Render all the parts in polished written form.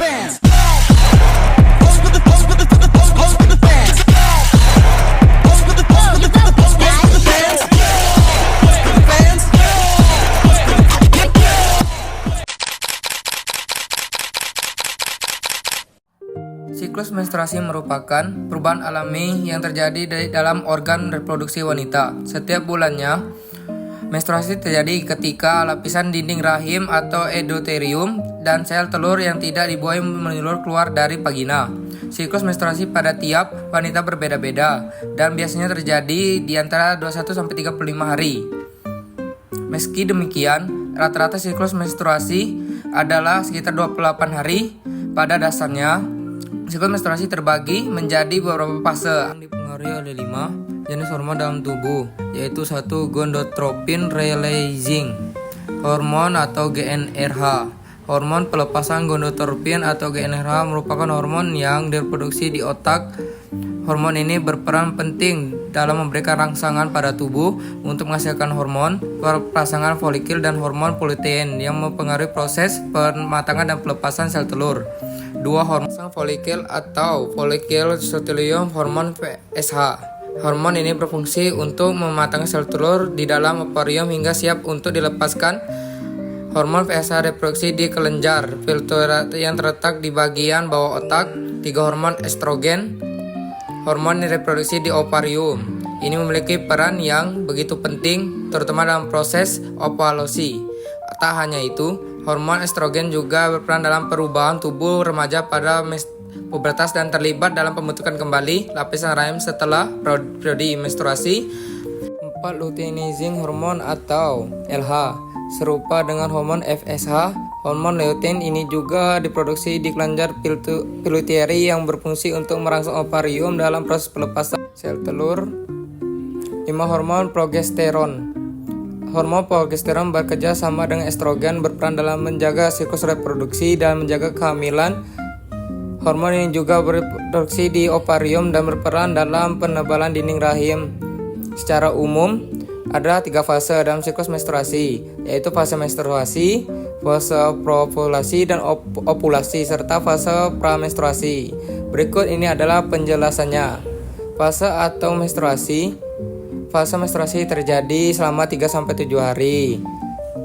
fans. Siklus menstruasi merupakan perubahan alami yang terjadi dalam organ reproduksi wanita. Setiap bulannya, menstruasi terjadi ketika lapisan dinding rahim atau endothelium dan sel telur yang tidak dibuahi menyeluruh keluar dari vagina. Siklus menstruasi pada tiap wanita berbeda-beda dan biasanya terjadi di antara 21-35 hari. Meski demikian, rata-rata siklus menstruasi adalah sekitar 28 hari. Pada dasarnya, siklus menstruasi terbagi menjadi beberapa fase yang dipengaruhi oleh 5 jenis hormon dalam tubuh, yaitu 1. Gonadotropin releasing hormon atau GnRH. Hormon pelepasan gonadotropin atau GnRH merupakan hormon yang diproduksi di otak. Hormon ini berperan penting dalam memberikan rangsangan pada tubuh untuk menghasilkan hormon perasangan folikil dan hormon lutein yang mempengaruhi proses pematangan dan pelepasan sel telur. 2. Hormon folikil atau follicle stimulating hormon FSH. Hormon ini berfungsi untuk mematangkan sel telur di dalam ovarium hingga siap untuk dilepaskan. Hormon FSH reproduksi di kelenjar filter yang terletak di bagian bawah otak. 3. Hormon estrogen. Hormon reproduksi di ovarium. Ini memiliki peran yang begitu penting terutama dalam proses ovulasi. Tak hanya itu, hormon estrogen juga berperan dalam perubahan tubuh remaja pada pubertas dan terlibat dalam pembentukan kembali lapisan rahim setelah periode menstruasi. 4. Luteinizing hormon atau LH. Serupa dengan hormon FSH, hormon lutein ini juga diproduksi di kelenjar pituitari yang berfungsi untuk merangsang ovarium dalam proses pelepasan sel telur. 5. Hormon progesteron. Hormon progesteron bekerja sama dengan estrogen, berperan dalam menjaga siklus reproduksi dan menjaga kehamilan. Hormon ini juga berproduksi di ovarium dan berperan dalam penebalan dinding rahim. Secara umum, ada 3 fase dalam siklus menstruasi, yaitu fase menstruasi, fase preovulasi, dan ovulasi, serta fase pramenstruasi. Berikut ini adalah penjelasannya. Fase atau menstruasi. Fase menstruasi terjadi selama 3-7 hari.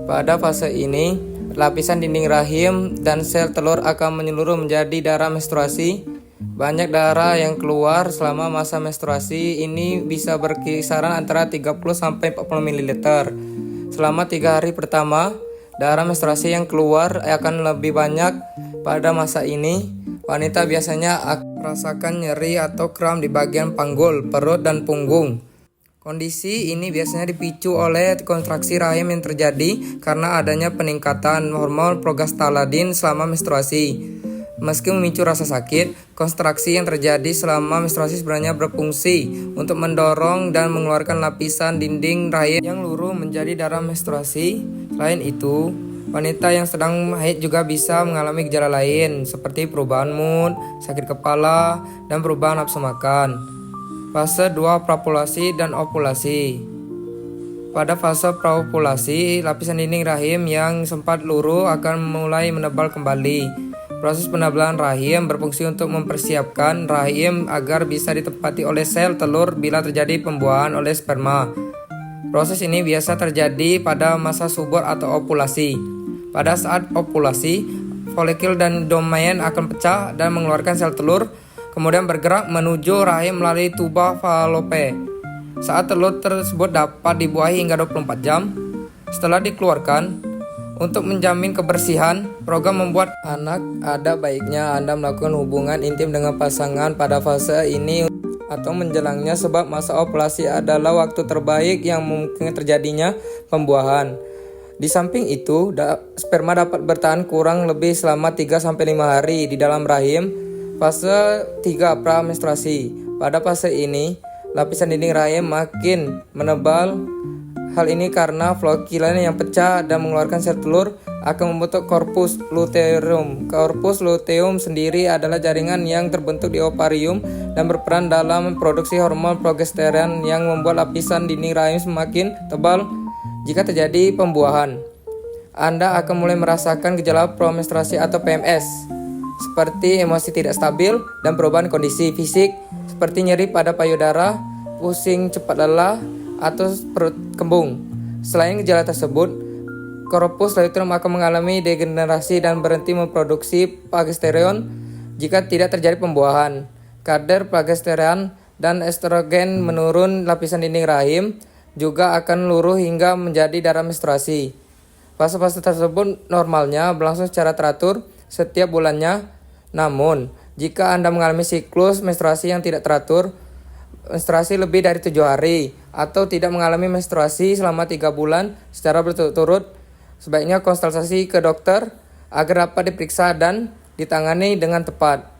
Pada fase ini, lapisan dinding rahim dan sel telur akan menyeluruh menjadi darah menstruasi. Banyak darah yang keluar selama masa menstruasi ini bisa berkisaran antara 30-40 ml. Selama 3 hari pertama, darah menstruasi yang keluar akan lebih banyak. Pada masa ini, wanita biasanya akan merasakan nyeri atau kram di bagian panggul, perut, dan punggung. Kondisi ini biasanya dipicu oleh kontraksi rahim yang terjadi karena adanya peningkatan hormon progestaladin selama menstruasi. Meski memicu rasa sakit, kontraksi yang terjadi selama menstruasi sebenarnya berfungsi untuk mendorong dan mengeluarkan lapisan dinding rahim yang luruh menjadi darah menstruasi. Selain itu, wanita yang sedang haid juga bisa mengalami gejala lain seperti perubahan mood, sakit kepala, dan perubahan nafsu makan. Fase 2. Praovulasi dan ovulasi. Pada fase praovulasi, lapisan dinding rahim yang sempat luruh akan mulai menebal kembali. Proses penebalan rahim berfungsi untuk mempersiapkan rahim agar bisa ditempati oleh sel telur bila terjadi pembuahan oleh sperma. Proses ini biasa terjadi pada masa subur atau ovulasi. Pada saat ovulasi, folikil dan domain akan pecah dan mengeluarkan sel telur, kemudian bergerak menuju rahim melalui tuba falope. Saat telur tersebut dapat dibuahi hingga 24 jam setelah dikeluarkan. Untuk menjamin kebersihan, program membuat anak, ada baiknya Anda melakukan hubungan intim dengan pasangan pada fase ini atau menjelangnya, sebab masa ovulasi adalah waktu terbaik yang mungkin terjadinya pembuahan. Di samping itu, sperma dapat bertahan kurang lebih selama 3-5 hari di dalam rahim. Fase 3. Pramenstruasi. Pada fase ini, lapisan dinding rahim makin menebal. Hal ini karena follikel yang pecah dan mengeluarkan sel telur akan membentuk corpus luteum. Corpus luteum sendiri adalah jaringan yang terbentuk di ovarium dan berperan dalam produksi hormon progesteron yang membuat lapisan dinding rahim semakin tebal. Jika terjadi pembuahan, Anda akan mulai merasakan gejala premenstruasi atau PMS. seperti emosi tidak stabil dan perubahan kondisi fisik seperti nyeri pada payudara, pusing cepat lelah, atau perut kembung. Selain gejala tersebut, Corpus luteum akan mengalami degenerasi dan berhenti memproduksi progesteron jika tidak terjadi pembuahan. Kadar progesteron dan estrogen menurun, lapisan dinding rahim juga akan luruh hingga menjadi darah menstruasi. Fase-fase tersebut normalnya berlangsung secara teratur setiap bulannya. Namun, jika Anda mengalami siklus menstruasi yang tidak teratur, menstruasi lebih dari 7 hari, atau tidak mengalami menstruasi selama 3 bulan secara berturut-turut, sebaiknya konsultasi ke dokter agar dapat diperiksa dan ditangani dengan tepat.